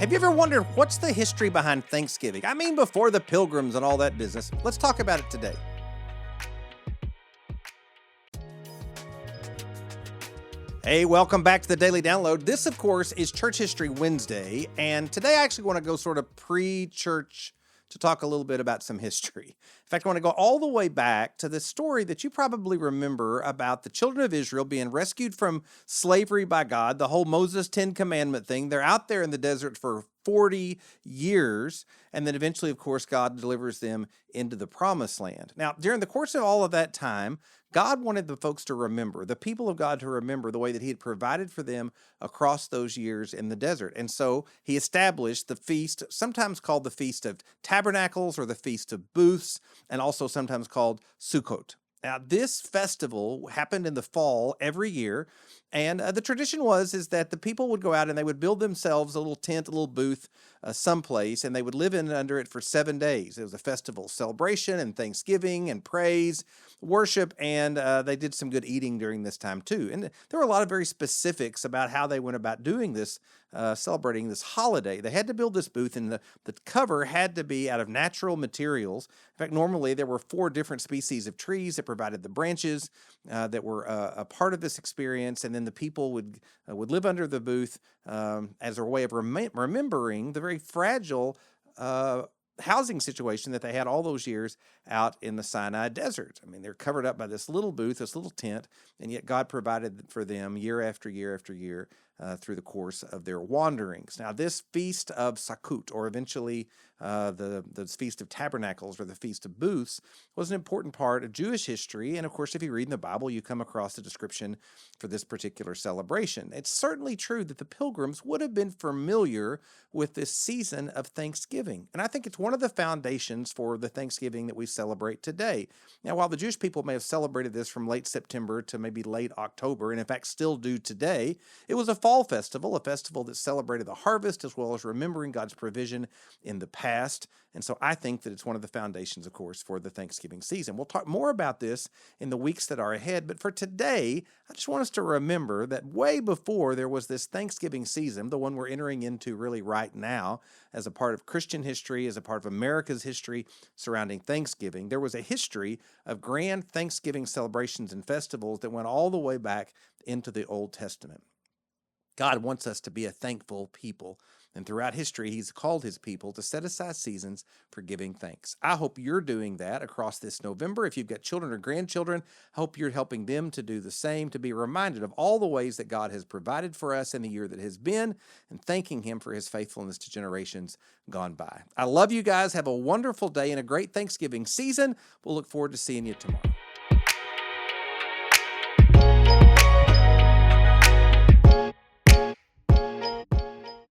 Have you ever wondered what's the history behind Thanksgiving? I mean, before the pilgrims and all that business. Let's talk about it today. Hey, welcome back to the Daily Download. This, of course, is Church History Wednesday, and today I actually want to go sort of pre-church to talk a little bit about some history. In fact, I want to go all the way back to the story that you probably remember about the children of Israel being rescued from slavery by God, the whole Moses 10 commandment thing. They're out there in the desert for 40 years, and then eventually, of course, God delivers them into the promised land. Now, during the course of all of that time, God wanted the folks to remember, the people of God to remember the way that he had provided for them across those years in the desert. And so he established the feast, sometimes called the Feast of Tabernacles or the Feast of Booths, and also sometimes called Sukkot. Now, this festival happened in the fall every year, and the tradition is that the people would go out and they would build themselves a little tent, a little booth, someplace, and they would live in under it for 7 days. It was a festival celebration and thanksgiving and praise, worship, and they did some good eating during this time too. And there were a lot of very specifics about how they went about doing this, celebrating this holiday. They had to build this booth, and the cover had to be out of natural materials. In fact, normally there were 4 different species of trees that provided the branches that were a part of this experience, and then the people would live under the booth as a way of remembering the very fragile housing situation that they had all those years out in the Sinai desert. I mean, they're covered up by this little booth, this little tent, and yet God provided for them year after year after year through the course of their wanderings. Now, this Feast of Sukkot, or eventually the Feast of Tabernacles or the Feast of Booths, was an important part of Jewish history. And of course, if you read in the Bible, you come across the description for this particular celebration. It's certainly true that the pilgrims would have been familiar with this season of Thanksgiving. And I think it's one of the foundations for the Thanksgiving that we celebrate today. Now, while the Jewish people may have celebrated this from late September to maybe late October, and in fact still do today, it was a fall festival, a festival that celebrated the harvest as well as remembering God's provision in the past. And so I think that it's one of the foundations, of course, for the Thanksgiving season. We'll talk more about this in the weeks that are ahead. But for today, I just want us to remember that way before there was this Thanksgiving season, the one we're entering into really right now, as a part of Christian history, as a part of America's history surrounding Thanksgiving, there was a history of grand Thanksgiving celebrations and festivals that went all the way back into the Old Testament. God wants us to be a thankful people. And throughout history, he's called his people to set aside seasons for giving thanks. I hope you're doing that across this November. If you've got children or grandchildren, I hope you're helping them to do the same, to be reminded of all the ways that God has provided for us in the year that has been, and thanking him for his faithfulness to generations gone by. I love you guys. Have a wonderful day and a great Thanksgiving season. We'll look forward to seeing you tomorrow.